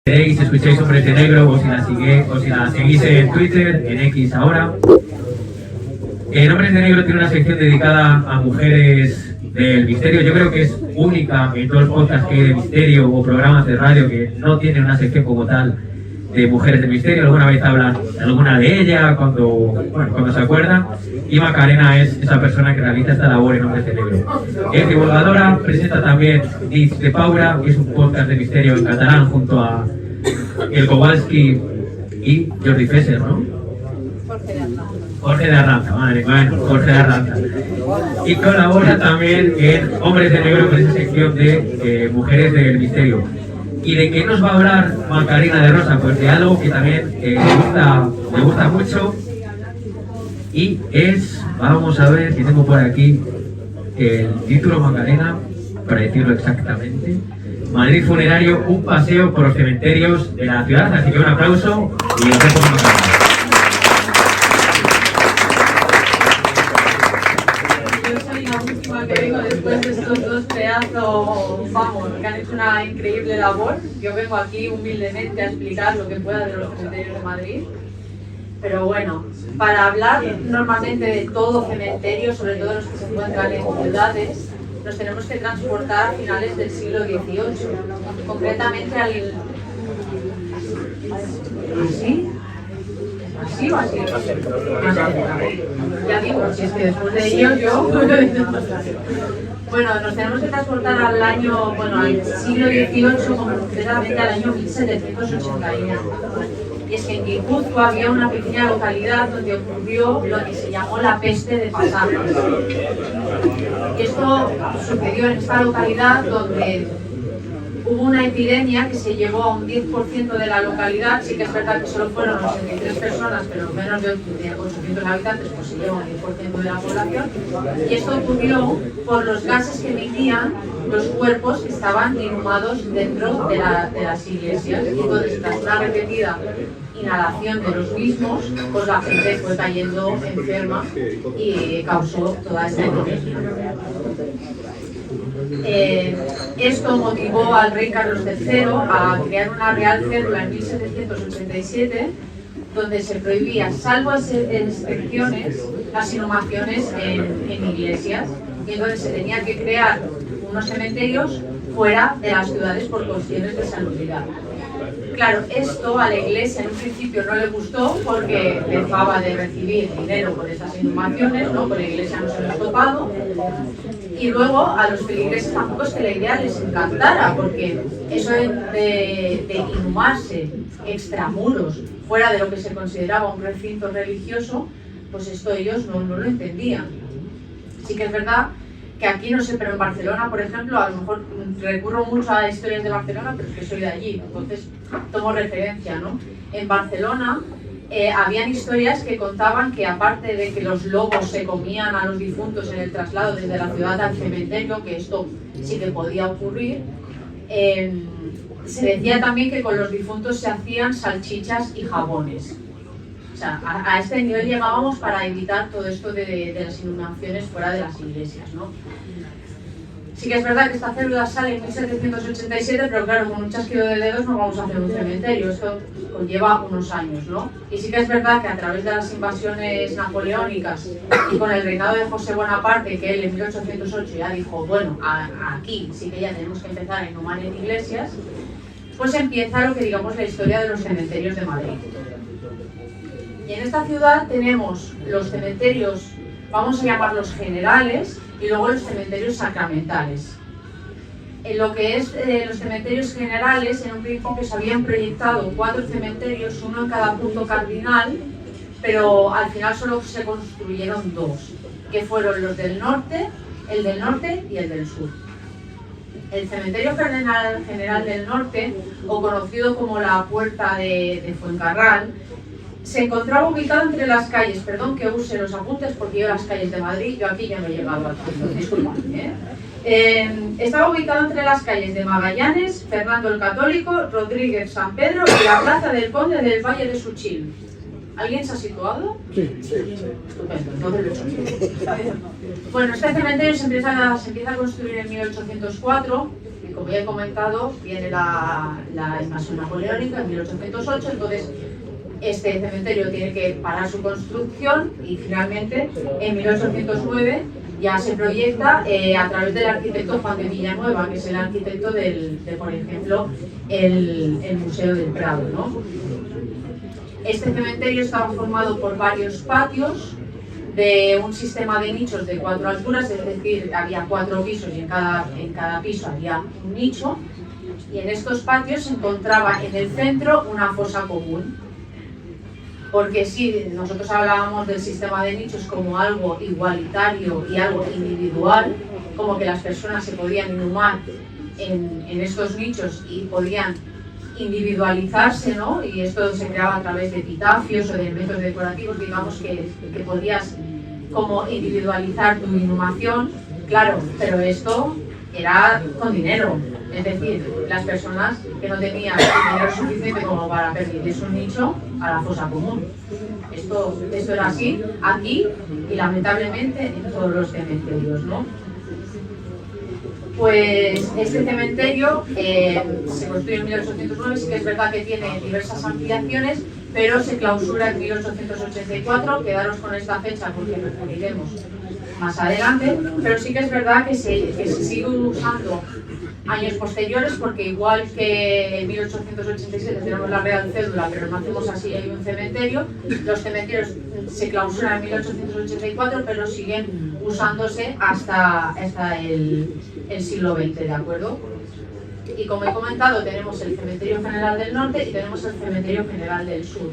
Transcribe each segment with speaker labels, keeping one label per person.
Speaker 1: Veréis, escucháis Hombres de Negro, o si la seguís en Twitter, en X ahora. Hombres de Negro tiene una sección dedicada a mujeres del misterio. Yo creo que es única en todos los podcasts que hay de misterio o programas de radio que no tienen una sección como tal de mujeres del misterio. Alguna vez hablan alguna de ellas cuando se acuerdan. Y Macarena es esa persona que realiza esta labor en Hombres de Negro. Es divulgadora, presenta también Nits de Paula, que es un podcast de misterio en catalán junto a El Kowalski y Jordi Fesser, ¿no? Jorge de Arranza, madre mía, Jorge de Arranza. Y colabora también en Hombres de Negro con esa sección de mujeres del misterio. ¿Y de qué nos va a hablar Macarena de Rosa? Pues de algo que también me gusta mucho. Y es, vamos a ver, que tengo por aquí el título, Macarena, para decirlo exactamente. Madrid Funerario, un paseo por los cementerios de la ciudad. Así que un aplauso y os dejo con Macarena.
Speaker 2: Que vengo después de estos dos pedazos, vamos, que han hecho una increíble labor. Yo vengo aquí humildemente a explicar lo que pueda de los cementerios de Madrid. Pero bueno, para hablar normalmente de todo cementerio, sobre todo los que se encuentran en ciudades, nos tenemos que transportar a finales del siglo XVIII, concretamente al... ¿Así? ¿Así o así? Ya digo, si es que después de ello yo... Bueno, nos tenemos que transportar al año, al siglo XVIII, concretamente al año 1781. Y es que en Guipúzcoa había una pequeña localidad donde ocurrió lo que se llamó la peste de pasajes. Y esto sucedió en esta localidad donde hubo una epidemia que se llevó a un 10% de la localidad. Sí que es verdad que solo fueron 83 personas, pero menos de 800 habitantes, pues se llevó un 10% de la población. Y esto ocurrió por los gases que emitían los cuerpos que estaban inhumados dentro de las iglesias. Y entonces, tras una repetida inhalación de los mismos, pues la gente fue cayendo enferma y causó toda esta epidemia. Esto motivó al rey Carlos III a crear una real cédula en 1787 donde se prohibía, salvo en excepciones, las inhumaciones en iglesias. Y entonces se tenía que crear unos cementerios fuera de las ciudades por cuestiones de salubridad. Claro, esto a la iglesia en un principio no le gustó porque dejaba de recibir dinero por esas inhumaciones, ¿no? Por la iglesia no se les tocado. Y luego a los feligreses tampoco es que la idea les encantara, porque eso de inhumarse extramuros, fuera de lo que se consideraba un recinto religioso, pues esto ellos no lo entendían. Sí que es verdad que aquí, no sé, pero en Barcelona, por ejemplo, a lo mejor recurro mucho a historias de Barcelona, pero es que soy de allí, entonces tomo referencia, ¿no? En Barcelona habían historias que contaban que aparte de que los lobos se comían a los difuntos en el traslado desde la ciudad al cementerio, que esto sí que podía ocurrir, se decía también que con los difuntos se hacían salchichas y jabones. O sea, a este nivel llegábamos para evitar todo esto de las inhumaciones fuera de las iglesias, ¿no? Sí que es verdad que esta célula sale en 1787, pero claro, con un chasquido de dedos no vamos a hacer un cementerio, esto conlleva unos años, ¿no? Y sí que es verdad que a través de las invasiones napoleónicas y con el reinado de José Bonaparte, que él en 1808 ya dijo, bueno, aquí sí que ya tenemos que empezar a inhumar en iglesias, pues empieza lo que digamos la historia de los cementerios de Madrid. Y en esta ciudad tenemos los cementerios, vamos a llamarlos generales, y luego los cementerios sacramentales. En lo que es los cementerios generales, en un principio se habían proyectado 4 cementerios, uno en cada punto cardinal, pero al final solo se construyeron 2, que fueron los del norte, el del norte y el del sur. El cementerio general del norte, o conocido como la Puerta de Fuencarral, se encontraba ubicado entre las calles, perdón que use los apuntes porque yo las calles de Madrid, yo aquí ya no he llegado al punto, disculpadme, estaba ubicado entre las calles de Magallanes, Fernando el Católico, Rodríguez San Pedro y la Plaza del Conde del Valle de Suchil. ¿Alguien se ha situado? Sí. Estupendo, entonces lo he hecho bien. Bueno, este cementerio se empieza a construir en 1804 como ya he comentado, viene la invasión napoleónica en 1808, entonces este cementerio tiene que parar su construcción y finalmente en 1809 ya se proyecta a través del arquitecto Juan de Villanueva, que es el arquitecto de por ejemplo, el Museo del Prado, ¿no? Este cementerio estaba formado por varios patios de un sistema de nichos de 4 alturas, es decir, había 4 pisos y en cada piso había un nicho, y en estos patios se encontraba en el centro una fosa común. Porque si nosotros hablábamos del sistema de nichos como algo igualitario y algo individual, como que las personas se podían inhumar en estos nichos y podían individualizarse, ¿no? Y esto se creaba a través de epitafios o de elementos decorativos, digamos que podías como individualizar tu inhumación, claro, pero esto era con dinero, es decir, las personas que no tenían dinero suficiente como para permitirse un nicho a la fosa común. Esto era así aquí y lamentablemente en todos los cementerios, ¿no? Pues este cementerio se construyó en 1809, sí que es verdad que tiene diversas ampliaciones, pero se clausura en 1884, quedaros con esta fecha porque recurriremos más adelante, pero sí que es verdad que se sigue usando años posteriores, porque igual que en 1887 tenemos la Real Cédula, pero no hacemos así, hay un cementerio, los cementerios se clausuran en 1884, pero siguen usándose hasta el siglo XX, ¿de acuerdo? Y como he comentado, tenemos el Cementerio General del Norte y tenemos el Cementerio General del Sur,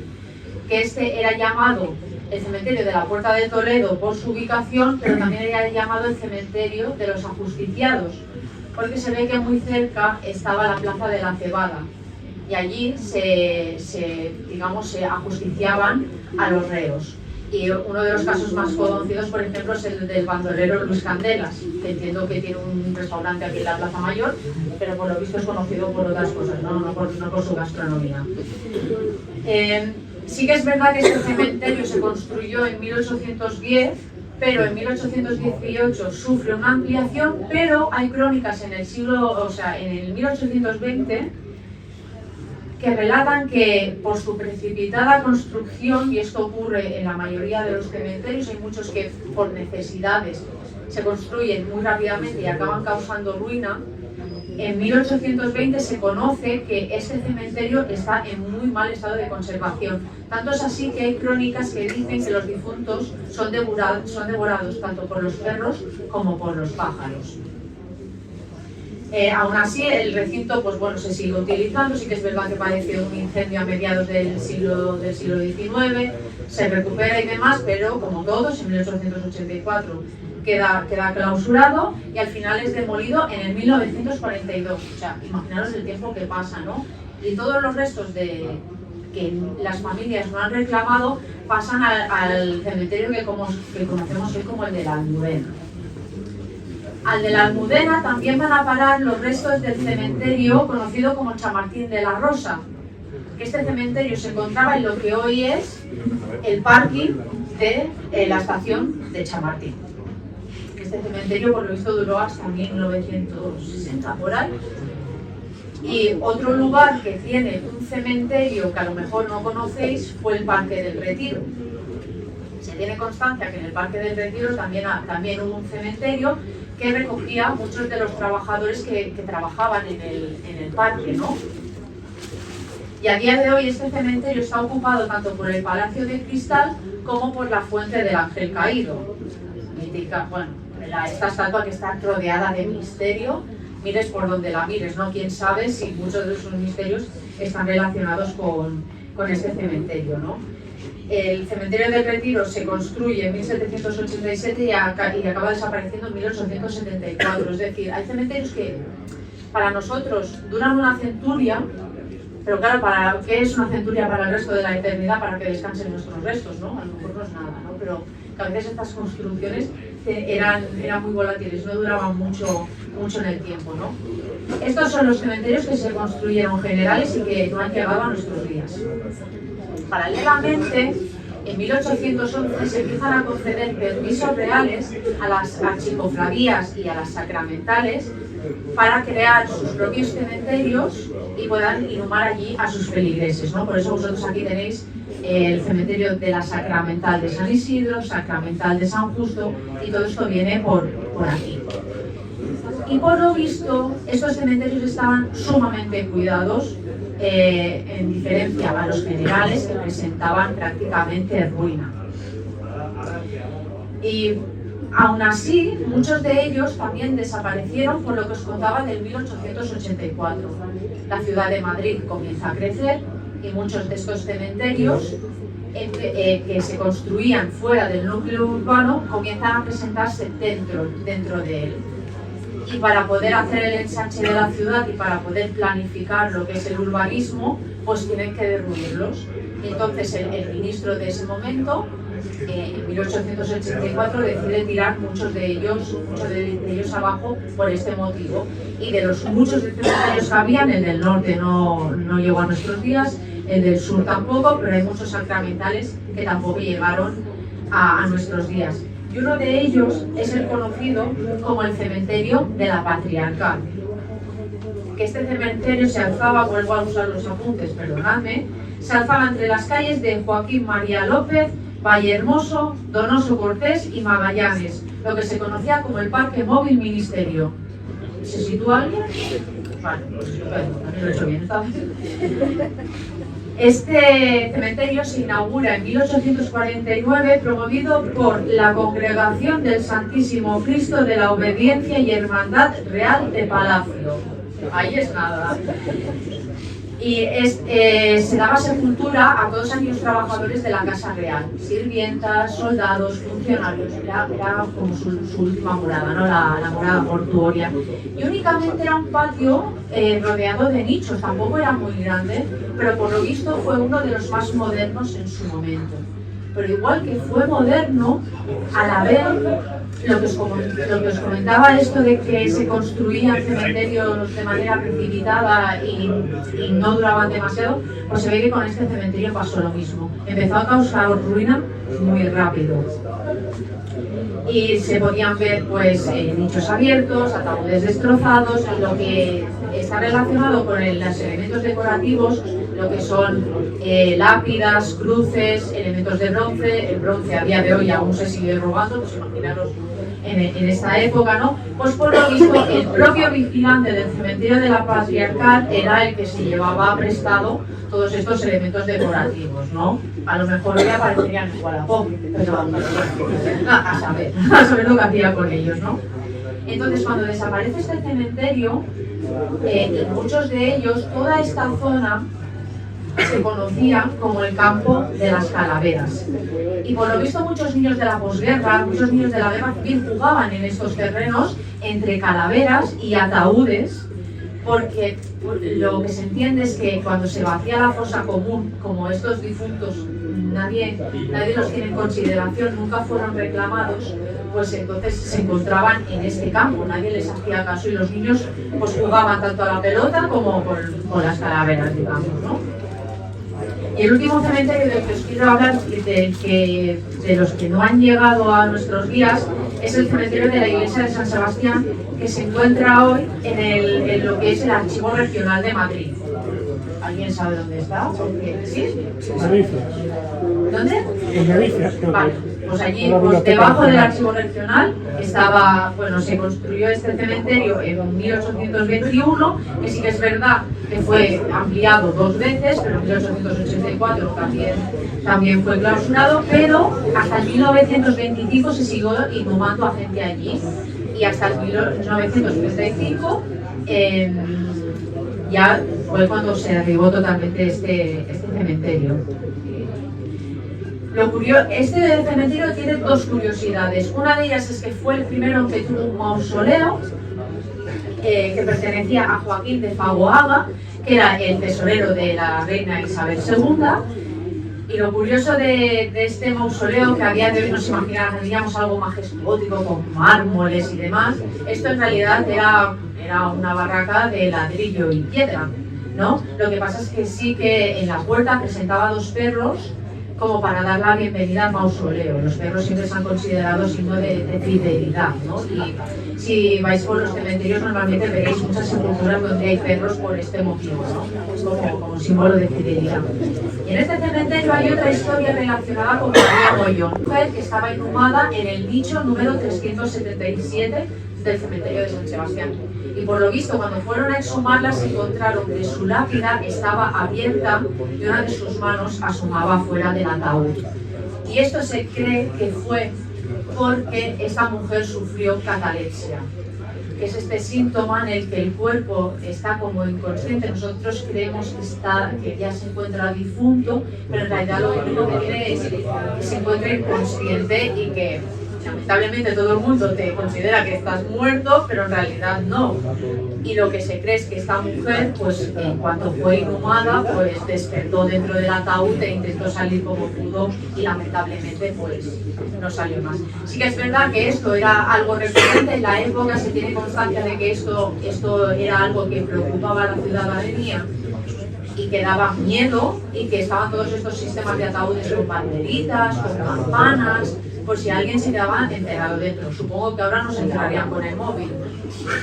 Speaker 2: que este era llamado el Cementerio de la Puerta de Toledo por su ubicación, pero también era llamado el Cementerio de los Ajusticiados, porque se ve que muy cerca estaba la Plaza de la Cebada y allí se ajusticiaban a los reos. Y uno de los casos más conocidos, por ejemplo, es el del bandolero Luis Candelas, que entiendo que tiene un restaurante aquí en la Plaza Mayor, pero por lo visto es conocido por otras cosas, no por su gastronomía. Sí que es verdad que este cementerio se construyó en 1810, pero en 1818 sufre una ampliación, pero hay crónicas en el 1820 que relatan que por su precipitada construcción, y esto ocurre en la mayoría de los cementerios, hay muchos que por necesidades se construyen muy rápidamente y acaban causando ruina, en 1820 se conoce que este cementerio está en muy mal estado de conservación. Tanto es así que hay crónicas que dicen que los difuntos son devorados tanto por los perros como por los pájaros. Aún así, el recinto se sigue utilizando, sí que es verdad que padeció un incendio a mediados del siglo XIX, se recupera y demás, pero como todos, en 1884 queda clausurado y al final es demolido en el 1942. O sea, imaginaros el tiempo que pasa, ¿no? Y todos los restos que las familias no han reclamado pasan al cementerio que conocemos hoy como el de la Almudena. Al de la Almudena también van a parar los restos del cementerio conocido como Chamartín de la Rosa. Este cementerio se encontraba en lo que hoy es el parking de la estación de Chamartín. Este cementerio, por lo visto, duró hasta 1960 por ahí. Y otro lugar que tiene un cementerio que a lo mejor no conocéis fue el Parque del Retiro. Se tiene constancia que en el Parque del Retiro también hubo un cementerio que recogía muchos de los trabajadores que trabajaban en el parque, ¿no? Y a día de hoy este cementerio está ocupado tanto por el Palacio de Cristal como por la Fuente del Ángel Caído. Mítica, esta estatua que está rodeada de misterio, mires por donde la mires, ¿no? Quién sabe si muchos de esos misterios están relacionados con este cementerio, ¿no? El cementerio del Retiro se construye en 1787 y acaba desapareciendo en 1874. Es decir, hay cementerios que para nosotros duran una centuria, pero claro, ¿qué es una centuria para el resto de la eternidad? Para que descansen nuestros restos, ¿no? A lo mejor no es nada, ¿no? Pero que a veces estas construcciones eran muy volátiles, no duraban mucho en el tiempo, ¿no? Estos son los cementerios que se construyeron generales y que no han llegado a nuestros días. Paralelamente, en 1811 se empiezan a conceder permisos reales a las archicofradías y a las sacramentales para crear sus propios cementerios y puedan inhumar allí a sus feligreses, ¿no? Por eso vosotros aquí tenéis el cementerio de la Sacramental de San Isidro, Sacramental de San Justo, y todo esto viene por aquí. Y por lo visto, estos cementerios estaban sumamente cuidados, en diferencia a los generales, que presentaban prácticamente ruina. Y aún así, muchos de ellos también desaparecieron por lo que os contaba del 1884. La ciudad de Madrid comienza a crecer y muchos de estos cementerios que se construían fuera del núcleo urbano comienzan a presentarse dentro de él. Y para poder hacer el ensanche de la ciudad y para poder planificar lo que es el urbanismo, pues tienen que derruirlos. Entonces el ministro de ese momento, en 1884, decide tirar muchos de ellos abajo por este motivo. Y de los muchos cementerios que habían, el del norte no llegó a nuestros días, el del sur tampoco, pero hay muchos sacramentales que tampoco llegaron a nuestros días. Y uno de ellos es el conocido como el cementerio de la Patriarcal. Que este cementerio se alzaba, vuelvo a usar los apuntes, perdonadme, se alzaba entre las calles de Joaquín María López, Vallehermoso, Donoso Cortés y Magallanes, lo que se conocía como el Parque Móvil Ministerio. ¿Se sitúa alguien? Vale, pues estupendo, también lo he hecho bien esta vez. Este cementerio se inaugura en 1849, promovido por la Congregación del Santísimo Cristo de la Obediencia y Hermandad Real de Palacio. Ahí es nada. Y se daba sepultura a todos aquellos trabajadores de la Casa Real, sirvientas, soldados, funcionarios. Era como su última morada, ¿no? La morada mortuoria. Y únicamente era un patio rodeado de nichos, tampoco era muy grande, pero por lo visto fue uno de los más modernos en su momento. Pero igual que fue moderno, a la vez, lo que os comentaba, esto de que se construían cementerios de manera precipitada y no duraban demasiado, pues se ve que con este cementerio pasó lo mismo. Empezó a causar ruina muy rápido. Y se podían ver pues nichos abiertos, ataúdes destrozados, lo que está relacionado con los elementos decorativos, lo que son lápidas, cruces, elementos de bronce. El bronce a día de hoy aún se sigue robando, pues imaginaros en esta época, ¿no? Pues por lo visto el propio vigilante del cementerio de la Patriarcal era el que se llevaba prestado todos estos elementos decorativos, ¿no? A lo mejor hoy aparecerían en Wallapop, pero a saber lo que hacía con ellos, ¿no? Entonces, cuando desaparece este cementerio, y muchos de ellos, toda esta zona se conocía como el campo de las calaveras. Y por lo visto muchos niños de la posguerra, muchos niños de la guerra civil jugaban en estos terrenos entre calaveras y ataúdes, porque lo que se entiende es que cuando se vacía la fosa común, como estos difuntos nadie los tiene en consideración, nunca fueron reclamados, pues entonces se encontraban en este campo, nadie les hacía caso y los niños pues jugaban tanto a la pelota como con las calaveras, digamos, ¿no? Y el último cementerio del que os quiero hablar, de los que no han llegado a nuestros días, es el cementerio de la iglesia de San Sebastián, que se encuentra hoy en lo que es el Archivo Regional de Madrid. ¿Alguien sabe dónde está? ¿Sí?
Speaker 3: En Galicia.
Speaker 2: ¿Dónde?
Speaker 3: En Galicia.
Speaker 2: Vale, pues allí, pues debajo del Archivo Regional se construyó este cementerio en 1821, que sí que es verdad que fue ampliado 2 veces, pero en 1884 también fue clausurado, pero hasta el 1925 se siguió inhumando a gente allí, y hasta el 1935 ya fue cuando se derribó totalmente este cementerio. Este cementerio tiene 2 curiosidades. Una de ellas es que fue el primero que tuvo un mausoleo que pertenecía a Joaquín de Fagoaga, que era el tesorero de la reina Isabel II. Y lo curioso de este mausoleo, que a día de hoy nos imaginaríamos algo majestuoso con mármoles y demás, esto en realidad era una barraca de ladrillo y piedra, ¿no? Lo que pasa es que sí que en la puerta presentaba 2 perros como para dar la bienvenida al mausoleo. Los perros siempre se han considerado signo de fidelidad, ¿no? Y si vais por los cementerios normalmente veréis muchas sepulturas donde hay perros por este motivo, ¿no? Es como símbolo de fidelidad. Y en este cementerio hay otra historia relacionada con María Mollón, mujer que estaba inhumada en el nicho número 377 del cementerio de San Sebastián. Y por lo visto, cuando fueron a exhumarla, se encontraron que su lápida estaba abierta y una de sus manos asomaba fuera del ataúd. Y esto se cree que fue porque esta mujer sufrió catalepsia, que es este síntoma en el que el cuerpo está como inconsciente. Nosotros creemos que ya se encuentra difunto, pero en realidad lo único que tiene es que se encuentra inconsciente y que lamentablemente todo el mundo te considera que estás muerto, pero en realidad no. Y lo que se cree es que esta mujer, pues en cuanto fue inhumada, pues despertó dentro del ataúd e intentó salir como pudo y lamentablemente pues no salió más. Sí que es verdad que esto era algo recurrente en la época, se tiene constancia de que esto era algo que preocupaba a la ciudadanía y que daba miedo, y que estaban todos estos sistemas de ataúdes con banderitas, con campanas, por si alguien se quedaba enterrado dentro. Supongo que ahora nos enterrarían con el móvil.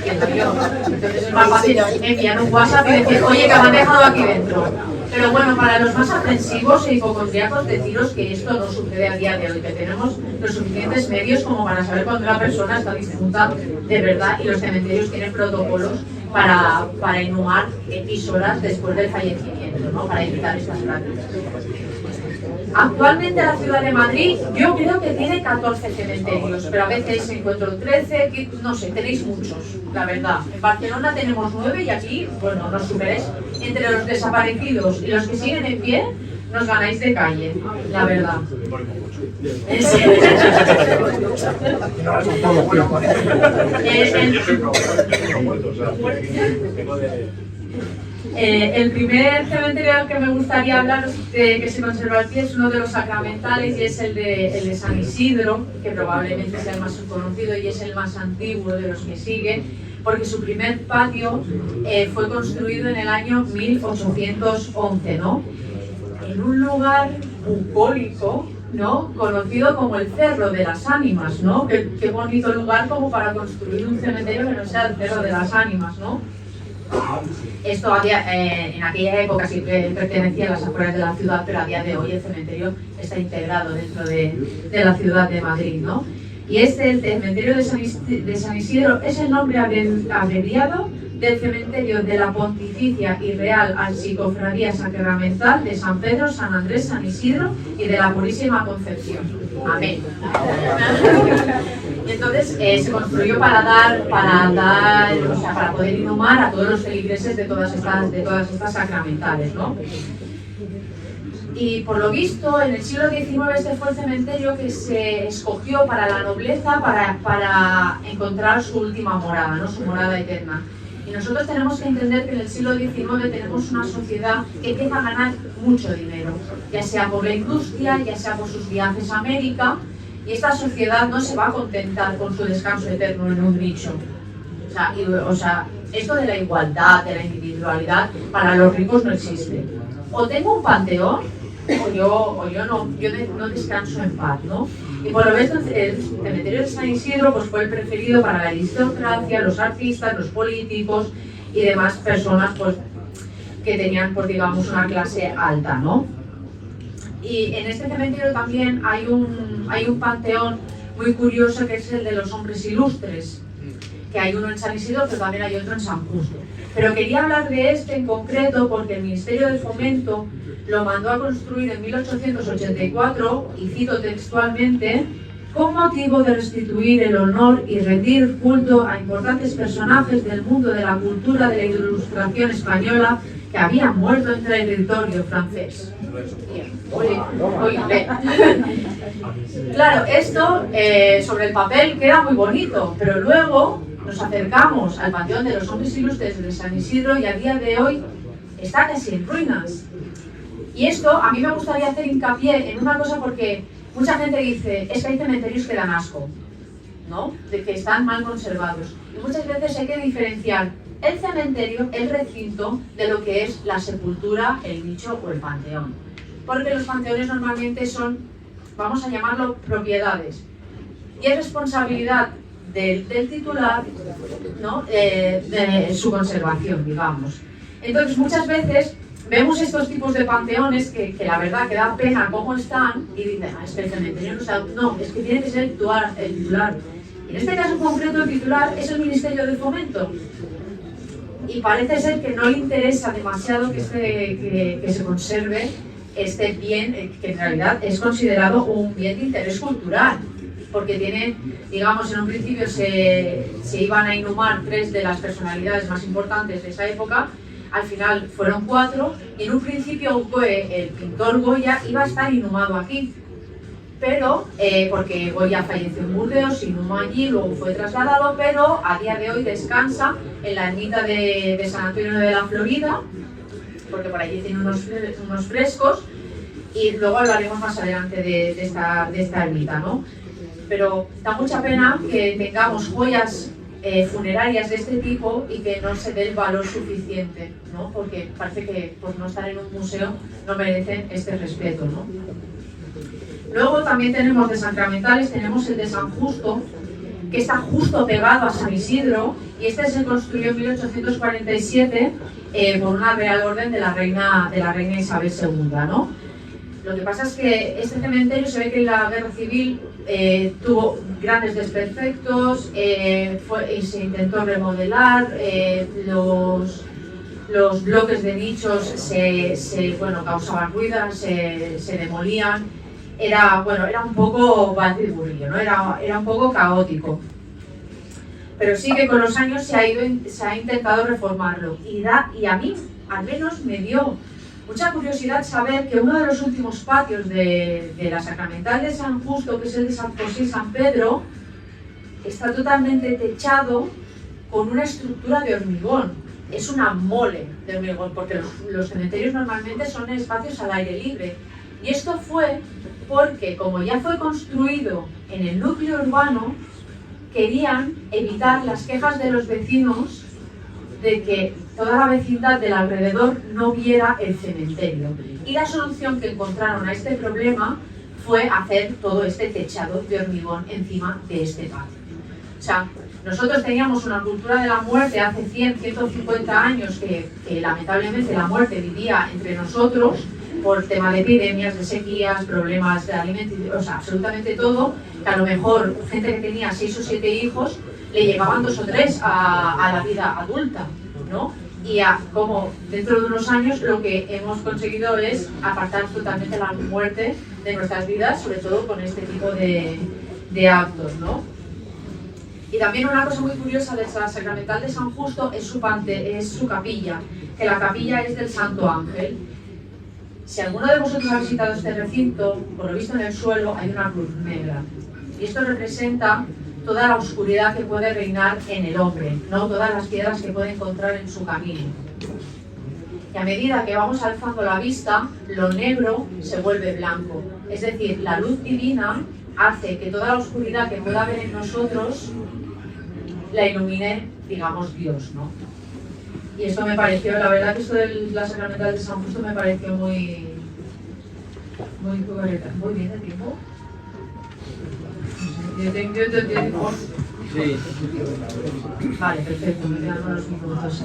Speaker 2: Entonces es más fácil enviar un WhatsApp y decir, oye, que me han dejado aquí dentro. Pero bueno, para los más aprensivos e hipocondríacos, deciros que esto no sucede a día de hoy, que tenemos los suficientes medios como para saber cuando una persona está difunta de verdad, y los cementerios tienen protocolos para inhumar X horas después del fallecimiento, ¿no? Para evitar estas prácticas. Actualmente la ciudad de Madrid, yo creo que tiene 14 cementerios, pero a veces encuentro 13, no sé, tenéis muchos, la verdad. En Barcelona tenemos 9 y aquí, bueno, nos superáis. Entre los desaparecidos y los que siguen en pie, nos ganáis de calle, la verdad. El primer cementerio que me gustaría hablar que se conserva aquí es uno de los sacramentales, y es el de San Isidro, que probablemente sea el más conocido y es el más antiguo de los que siguen, porque su primer patio fue construido en el año 1811, ¿no? En un lugar bucólico, ¿no? Conocido como el Cerro de las Ánimas, ¿no? Qué bonito lugar como para construir un cementerio que no sea el Cerro de las Ánimas, ¿no? Esto en aquella época sí pertenecía a las afueras de la ciudad, pero a día de hoy el cementerio está integrado dentro de la ciudad de Madrid, ¿no? Y el cementerio de San Isidro es el nombre abreviado del cementerio de la Pontificia y Real Archicofradía Sacramental de San Pedro, San Andrés, San Isidro y de la Purísima Concepción. Amén. Y entonces se construyó para poder inhumar a todos los feligreses de todas estas sacramentales, ¿no? Y por lo visto, en el siglo XIX este fue el cementerio que se escogió para la nobleza para encontrar su última morada, ¿no? Su morada eterna. Y nosotros tenemos que entender que en el siglo XIX tenemos una sociedad que empieza a ganar mucho dinero, ya sea por la industria, ya sea por sus viajes a América, y esta sociedad no se va a contentar con su descanso eterno en un nicho. O sea, esto de la igualdad, de la individualidad, para los ricos no existe. O tengo un panteón, o yo no descanso en paz, ¿no? Y por lo visto el cementerio de San Isidro pues, fue el preferido para la aristocracia, los artistas, los políticos y demás personas pues, que tenían, pues, digamos, una clase alta, ¿no? Y en este cementerio también hay un panteón muy curioso, que es el de los hombres ilustres, que hay uno en San Isidro, pero también hay otro en San Justo. Pero quería hablar de este en concreto porque el Ministerio de Fomento lo mandó a construir en 1884, y cito textualmente, con motivo de restituir el honor y rendir culto a importantes personajes del mundo de la cultura de la Ilustración española que habían muerto en territorio francés. Claro, esto sobre el papel queda muy bonito, pero luego nos acercamos al panteón de los hombres ilustres de San Isidro y a día de hoy está casi en ruinas. Y esto a mí me gustaría hacer hincapié en una cosa, porque mucha gente dice, es que hay cementerios que dan asco, ¿no? De que están mal conservados. Y muchas veces hay que diferenciar el cementerio, el recinto, de lo que es la sepultura, el nicho o el panteón. porque los panteones normalmente son, vamos a llamarlo, propiedades. Y es responsabilidad del titular, ¿no? De su conservación, digamos. Entonces, muchas veces vemos estos tipos de panteones que la verdad que da pena cómo están y dicen, es que el cementerio no, es que tiene que ser el titular. En este caso concreto, el titular es el Ministerio de Fomento. Y parece ser que no le interesa demasiado que se conserve este bien, que en realidad es considerado un bien de interés cultural, porque tiene, digamos, en un principio se iban a inhumar 3 de las personalidades más importantes de esa época, al final fueron 4, y en un principio el pintor Goya iba a estar inhumado aquí, pero porque Goya falleció en Burdeos, se inhumó allí, luego fue trasladado, pero a día de hoy descansa en la ermita de San Antonio de la Florida, porque por allí tiene unos frescos, y luego hablaremos más adelante de esta ermita, ¿no? Pero da mucha pena que tengamos joyas funerarias de este tipo y que no se dé el valor suficiente, ¿no? Porque parece que por no estar en un museo no merecen este respeto, ¿no? Luego también tenemos de sacramentales, tenemos el de San Justo, que está justo pegado a San Isidro, y este se construyó en 1847 por una real orden de la reina Isabel II, ¿no? Lo que pasa es que este cementerio se ve que en la Guerra Civil tuvo grandes desperfectos, y se intentó remodelar, los bloques de nichos causaban ruido, se demolían. Era un poco batiburrillo, ¿no? Era un poco caótico. Pero sí que con los años se ha intentado reformarlo. Y a mí, al menos, me dio mucha curiosidad saber que uno de los últimos patios de la Sacramental de San Justo, que es el de San José y San Pedro, está totalmente techado con una estructura de hormigón. Es una mole de hormigón, porque los cementerios normalmente son espacios al aire libre. Y esto fue porque, como ya fue construido en el núcleo urbano, querían evitar las quejas de los vecinos de que toda la vecindad del alrededor no viera el cementerio. Y la solución que encontraron a este problema fue hacer todo este techado de hormigón encima de este patio. O sea, nosotros teníamos una cultura de la muerte hace 100, 150 años que lamentablemente la muerte vivía entre nosotros, por tema de epidemias, de sequías, problemas de alimentación, o sea, absolutamente todo, que a lo mejor gente que tenía 6 o 7 hijos, le llegaban 2 o 3 a la vida adulta, ¿no? Y como dentro de unos años lo que hemos conseguido es apartar totalmente la muerte de nuestras vidas, sobre todo con este tipo de actos, ¿no? Y también una cosa muy curiosa de la Sacramental de San Justo es su capilla, que la capilla es del Santo Ángel. Si alguno de vosotros ha visitado este recinto, por lo visto en el suelo hay una cruz negra. Y esto representa toda la oscuridad que puede reinar en el hombre, ¿no? Todas las piedras que puede encontrar en su camino. Y a medida que vamos alzando la vista, lo negro se vuelve blanco. Es decir, la luz divina hace que toda la oscuridad que pueda haber en nosotros la ilumine, digamos, Dios, ¿no? Y esto me pareció, la verdad que esto de la Sacramental de San Justo me pareció muy correcta. Muy bien de tiempo. Yo tengo... Sí. Vale, perfecto, me quedan unos minutos.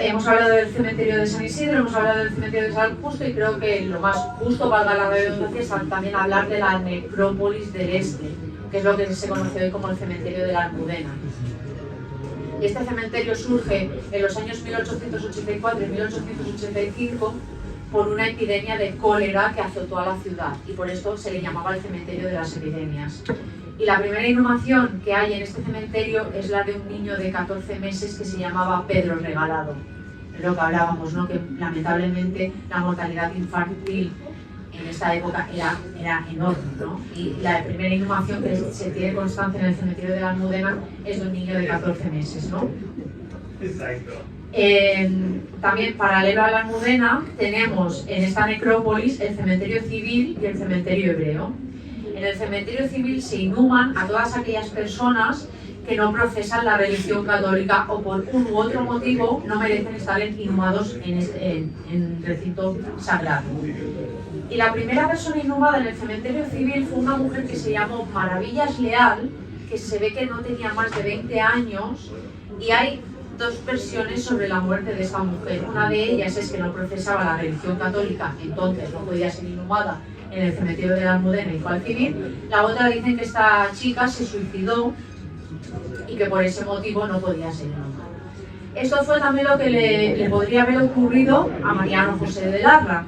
Speaker 2: Hemos hablado del cementerio de San Isidro, hemos hablado del cementerio de San Justo, y creo que lo más justo, valga la redundancia, es también hablar de la necrópolis del Este, que es lo que se conoce hoy como el cementerio de la Almudena. Y este cementerio surge en los años 1884 y 1885 por una epidemia de cólera que azotó a la ciudad, y por esto se le llamaba el cementerio de las epidemias. Y la primera inhumación que hay en este cementerio es la de un niño de 14 meses que se llamaba Pedro Regalado. Es lo que hablábamos, ¿no? Que lamentablemente la mortalidad infantil en esta época era enorme, ¿no? Y la primera inhumación que se tiene constancia en el cementerio de la Almudena es de un niño de 14 meses, ¿no?
Speaker 3: Exacto.
Speaker 2: También, paralelo a la Almudena, tenemos en esta necrópolis el cementerio civil y el cementerio hebreo. En el cementerio civil se inhuman a todas aquellas personas que no profesan la religión católica o por un u otro motivo no merecen estar inhumados en recinto sagrado. Y la primera persona inhumada en el cementerio civil fue una mujer que se llamó Maravillas Leal, que se ve que no tenía más de 20 años, y hay dos versiones sobre la muerte de esta mujer. Una de ellas es que no profesaba la religión católica, entonces no podía ser inhumada en el cementerio de la Almudena y fue al civil. La otra dicen que esta chica se suicidó y que por ese motivo no podía ser inhumada. Esto fue también lo que le podría haber ocurrido a Mariano José de Larra,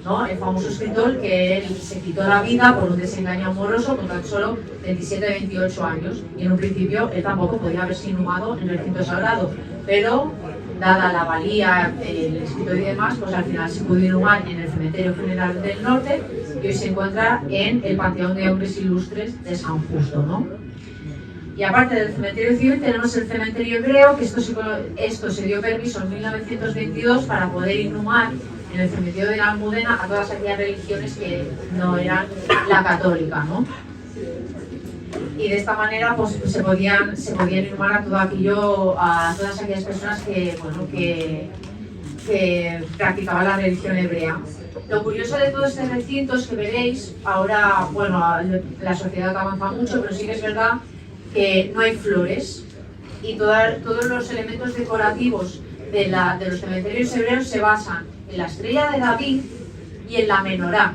Speaker 2: ¿no? El famoso escritor que él se quitó la vida por un desengaño amoroso con tan solo 27-28 años, y en un principio él tampoco podía haberse inhumado en el recinto sagrado, pero dada la valía, el escritor y demás, pues al final se pudo inhumar en el Cementerio General del Norte, que hoy se encuentra en el Panteón de Hombres Ilustres de San Justo, ¿no? Y aparte del cementerio civil tenemos el cementerio hebreo, que esto se dio permiso en 1922 para poder inhumar en el cementerio de la Almudena a todas aquellas religiones que no eran la católica, ¿no? Y de esta manera pues se podían inhumar a todas aquellas personas que practicaban la religión hebrea. Lo curioso de todo este recinto es que veréis, ahora, bueno, la sociedad avanza mucho, pero sí que es verdad que no hay flores, y todos los elementos decorativos de los cementerios hebreos se basan en la estrella de David y en la menorá,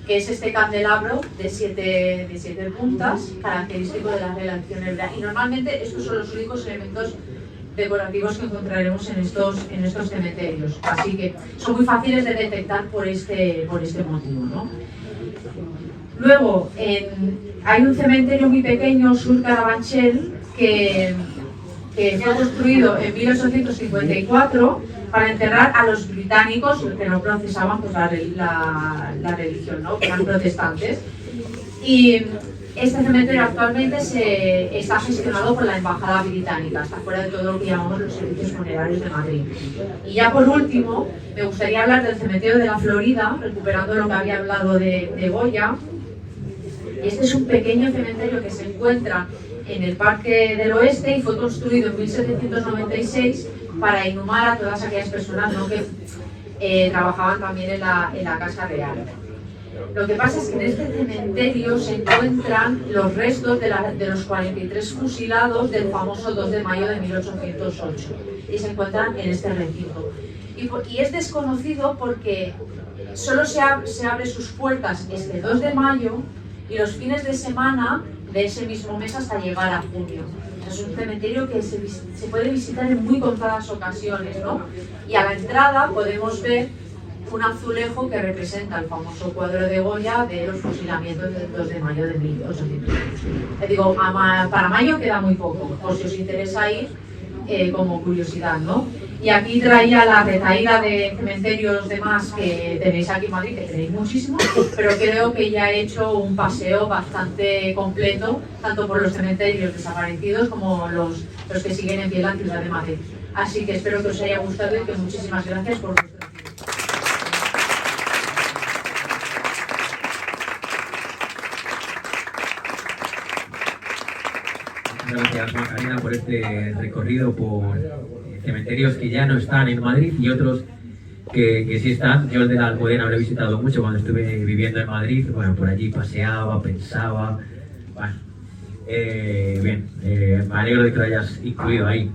Speaker 2: que es este candelabro de siete puntas, característico de la religión hebrea. Y normalmente estos son los únicos elementos decorativos que encontraremos en estos cementerios. Así que son muy fáciles de detectar por este motivo, ¿no? Luego, hay un cementerio muy pequeño, Sur Carabanchel, que fue construido en 1854 para enterrar a los británicos que no profesaban pues, la religión, ¿no? Que eran protestantes. Y este cementerio actualmente está gestionado por la Embajada Británica, está fuera de todo lo que llamamos los servicios funerarios de Madrid. Y ya por último, me gustaría hablar del cementerio de la Florida, recuperando lo que había hablado de Goya. Y este es un pequeño cementerio que se encuentra en el Parque del Oeste y fue construido en 1796 para inhumar a todas aquellas personas, ¿no? que trabajaban también en la Casa Real. Lo que pasa es que en este cementerio se encuentran los restos de los 43 fusilados del famoso 2 de mayo de 1808 y se encuentran en este recinto. Y es desconocido porque solo se abre sus puertas este 2 de mayo y los fines de semana de ese mismo mes hasta llegar a junio. Es un cementerio que se puede visitar en muy contadas ocasiones, ¿no? Y a la entrada podemos ver un azulejo que representa el famoso cuadro de Goya de los fusilamientos del 2 de mayo de 1808. Te digo, para mayo queda muy poco, por si os interesa ir como curiosidad, ¿no? Y aquí traía la retaíla de cementerios demás que tenéis aquí en Madrid, que tenéis muchísimos, pero creo que ya he hecho un paseo bastante completo, tanto por los cementerios desaparecidos como los que siguen en pie en la ciudad de Madrid. Así que espero que os haya gustado y que muchísimas gracias por vuestro tiempo.
Speaker 1: Gracias, Macarena, por este recorrido por cementerios que ya no están en Madrid y otros que sí están. Yo el de la Almudena lo he visitado mucho cuando estuve viviendo en Madrid. Bueno, por allí paseaba, pensaba. Bueno, bien, me alegro de que lo hayas incluido ahí.